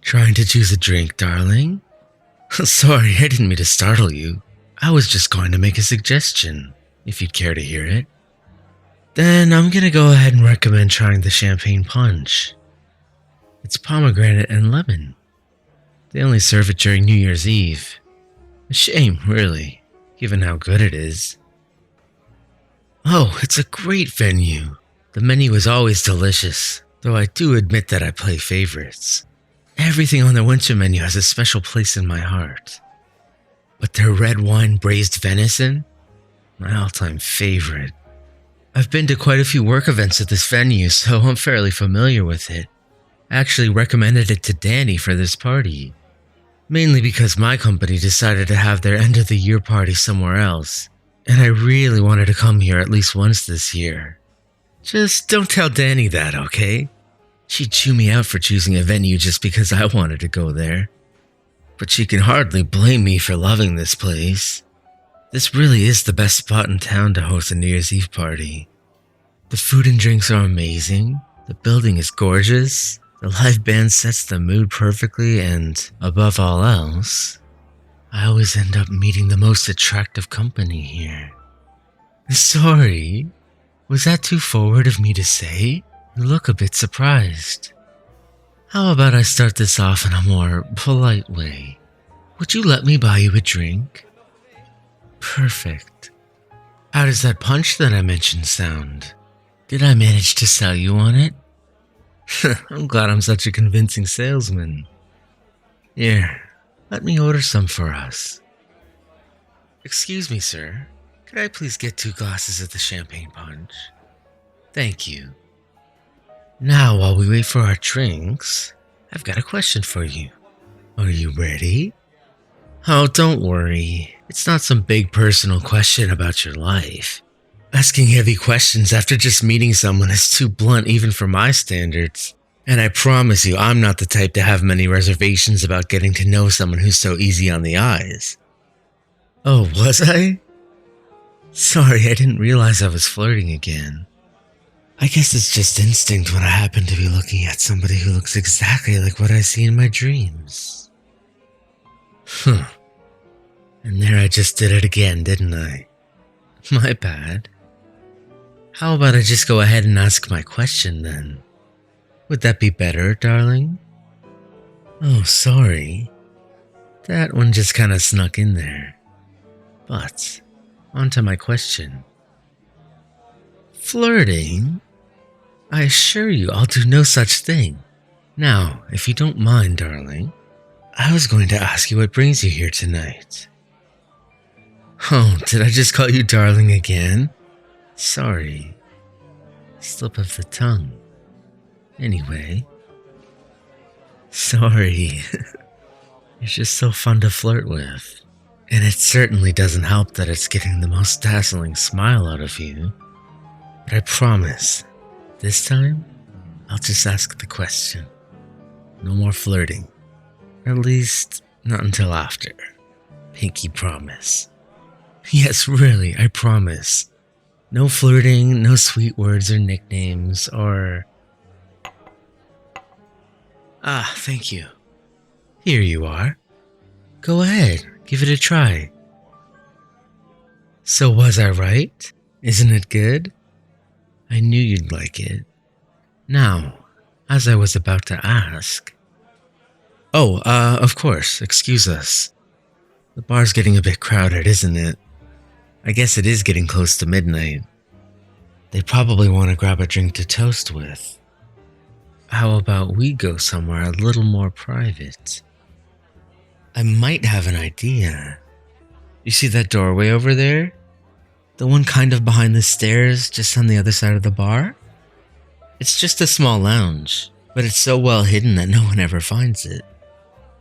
Trying to choose a drink, darling? Sorry, I didn't mean to startle you. I was just going to make a suggestion, if you'd care to hear it. Then I'm gonna go ahead and recommend trying the champagne punch. It's pomegranate and lemon. They only serve it during New Year's Eve. A shame, really, given how good it is. Oh, it's a great venue. The menu is always delicious, though I do admit that I play favorites. Everything on the winter menu has a special place in my heart. But their red wine braised venison? My all-time favorite. I've been to quite a few work events at this venue, so I'm fairly familiar with it. I actually recommended it to Danny for this party. Mainly because my company decided to have their end-of-the-year party somewhere else, and I really wanted to come here at least once this year. Just don't tell Danny that, okay? She'd chew me out for choosing a venue just because I wanted to go there. But she can hardly blame me for loving this place. This really is the best spot in town to host a New Year's Eve party. The food and drinks are amazing, the building is gorgeous, the live band sets the mood perfectly, and above all else, I always end up meeting the most attractive company here. Sorry, was that too forward of me to say? You look a bit surprised. How about I start this off in a more polite way? Would you let me buy you a drink? Perfect. How does that punch that I mentioned sound? Did I manage to sell you on it? I'm glad I'm such a convincing salesman. Here, let me order some for us. Excuse me, sir. Could I please get 2 glasses of the champagne punch? Thank you. Now, while we wait for our drinks, I've got a question for you. Are you ready? Oh, don't worry. It's not some big personal question about your life. Asking heavy questions after just meeting someone is too blunt even for my standards. And I promise you, I'm not the type to have many reservations about getting to know someone who's so easy on the eyes. Oh, was I? Sorry, I didn't realize I was flirting again. I guess it's just instinct when I happen to be looking at somebody who looks exactly like what I see in my dreams. And there I just did it again, didn't I? My bad. How about I just go ahead and ask my question then? Would that be better, darling? Oh, sorry. That one just kind of snuck in there. But, on to my question. Flirting? I assure you I'll do no such thing. Now, if you don't mind, darling, I was going to ask you what brings you here tonight. Oh, did I just call you darling again? Sorry. Slip of the tongue. Anyway. Sorry. You're just so fun to flirt with. And it certainly doesn't help that it's getting the most dazzling smile out of you. But I promise, this time, I'll just ask the question. No more flirting. Or at least, not until after. Pinky promise. Yes, really, I promise. No flirting, no sweet words or nicknames, or... Ah, thank you. Here you are. Go ahead, give it a try. So was I right? Isn't it good? I knew you'd like it. Now, as I was about to ask... Oh, of course, excuse us. The bar's getting a bit crowded, isn't it? I guess it is getting close to midnight. They probably want to grab a drink to toast with. How about we go somewhere a little more private? I might have an idea. You see that doorway over there? The one kind of behind the stairs, just on the other side of the bar? It's just a small lounge, but it's so well hidden that no one ever finds it.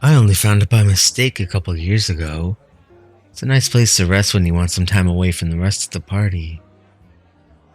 I only found it by mistake a couple years ago. It's a nice place to rest when you want some time away from the rest of the party.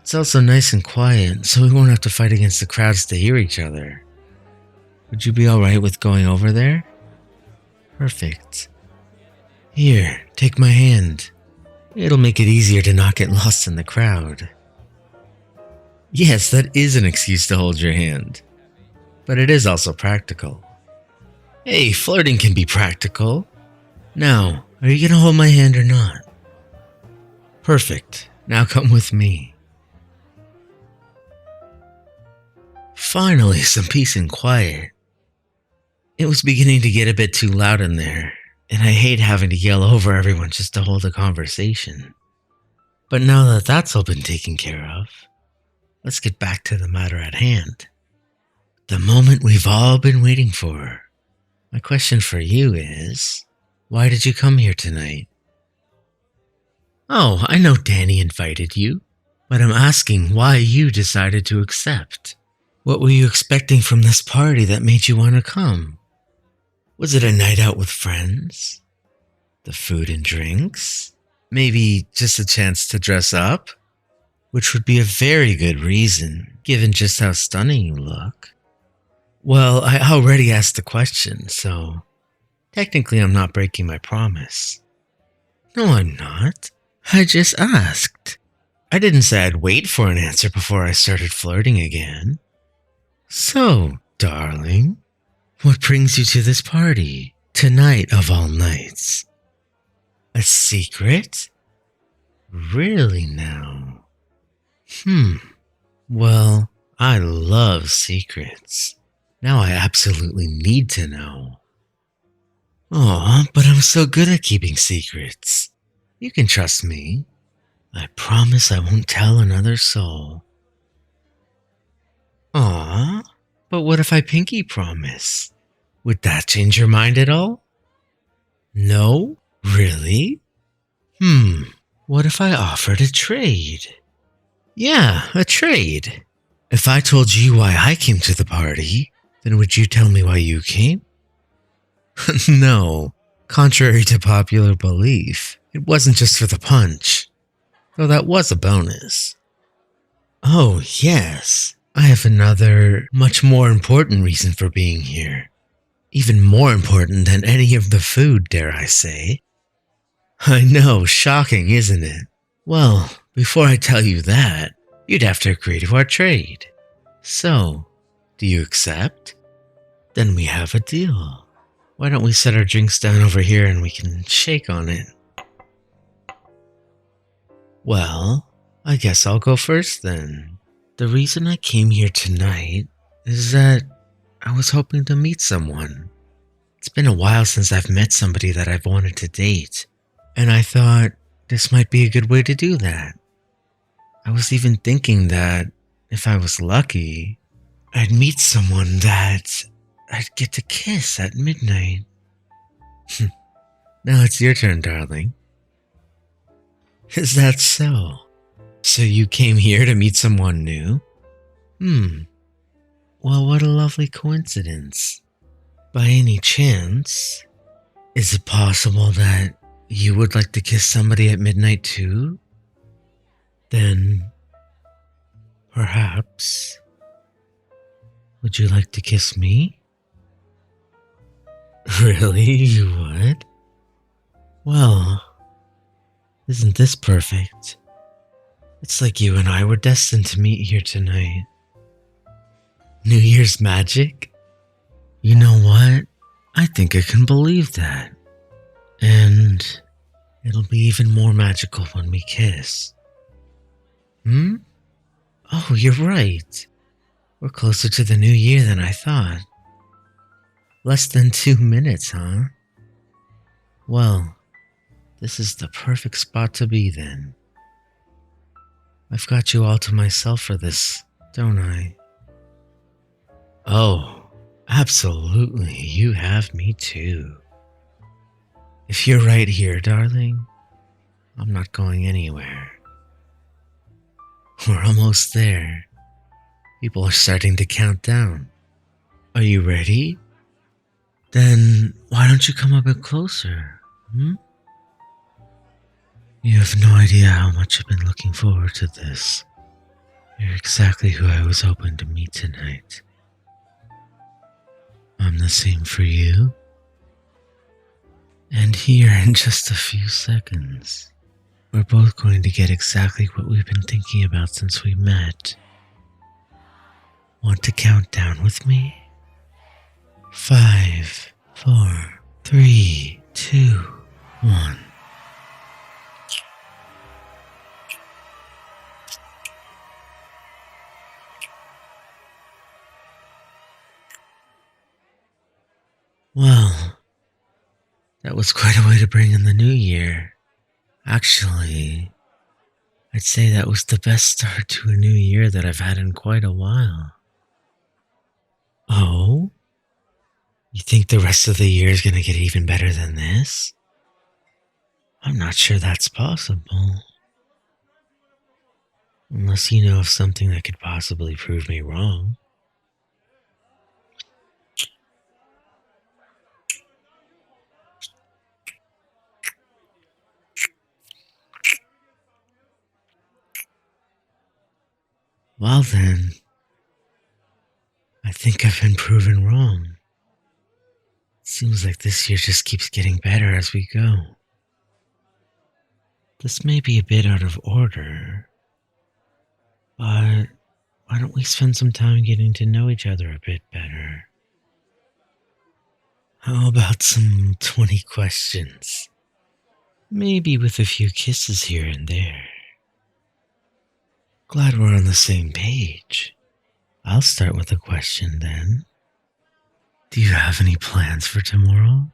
It's also nice and quiet, so we won't have to fight against the crowds to hear each other. Would you be alright with going over there? Perfect. Here, take my hand. It'll make it easier to not get lost in the crowd. Yes, that is an excuse to hold your hand. But it is also practical. Hey, flirting can be practical. Now, are you gonna hold my hand or not? Perfect. Now come with me. Finally, some peace and quiet. It was beginning to get a bit too loud in there, and I hate having to yell over everyone just to hold a conversation. But now that that's all been taken care of, let's get back to the matter at hand. The moment we've all been waiting for. My question for you is, why did you come here tonight? Oh, I know Danny invited you, but I'm asking why you decided to accept. What were you expecting from this party that made you want to come? Was it a night out with friends? The food and drinks? Maybe just a chance to dress up? Which would be a very good reason, given just how stunning you look. Well, I already asked the question, so technically I'm not breaking my promise. No, I'm not. I just asked. I didn't say I'd wait for an answer before I started flirting again. So, darling, what brings you to this party, tonight of all nights? A secret? Really now? Well, I love secrets. Now I absolutely need to know. Aw, but I'm so good at keeping secrets. You can trust me. I promise I won't tell another soul. Aw, but what if I pinky promise? Would that change your mind at all? No? Really? What if I offered a trade? Yeah, a trade. If I told you why I came to the party, then would you tell me why you came? No, contrary to popular belief, it wasn't just for the punch, though that was a bonus. Oh, yes, I have another, much more important reason for being here. Even more important than any of the food, dare I say. I know, shocking, isn't it? Well, before I tell you that, you'd have to agree to our trade. So, do you accept? Then we have a deal. Why don't we set our drinks down over here and we can shake on it? Well, I guess I'll go first then. The reason I came here tonight is that I was hoping to meet someone. It's been a while since I've met somebody that I've wanted to date, and I thought this might be a good way to do that. I was even thinking that if I was lucky, I'd meet someone that I'd get to kiss at midnight. Now it's your turn, darling. Is that so? So you came here to meet someone new? Well, what a lovely coincidence. By any chance, is it possible that you would like to kiss somebody at midnight too? Then, perhaps, would you like to kiss me? Really, you would? Well, isn't this perfect? It's like you and I were destined to meet here tonight. New Year's magic? You know what? I think I can believe that. And it'll be even more magical when we kiss. Oh, you're right. We're closer to the new year than I thought. Less than 2 minutes, huh? Well, this is the perfect spot to be then. I've got you all to myself for this, don't I? Oh, absolutely, you have me too. If you're right here, darling, I'm not going anywhere. We're almost there. People are starting to count down. Are you ready? Then why don't you come a bit closer? You have no idea how much I've been looking forward to this. You're exactly who I was hoping to meet tonight. I'm the same for you. And here in just a few seconds, we're both going to get exactly what we've been thinking about since we met. Want to count down with me? 5, 4, 3, 2, 1. Well, that was quite a way to bring in the new year. Actually, I'd say that was the best start to a new year that I've had in quite a while. Oh? You think the rest of the year is gonna get even better than this? I'm not sure that's possible. Unless you know of something that could possibly prove me wrong. Well then, I think I've been proven wrong. Seems like this year just keeps getting better as we go. This may be a bit out of order, but why don't we spend some time getting to know each other a bit better? How about some 20 questions? Maybe with a few kisses here and there. Glad we're on the same page. I'll start with a question then. Do you have any plans for tomorrow?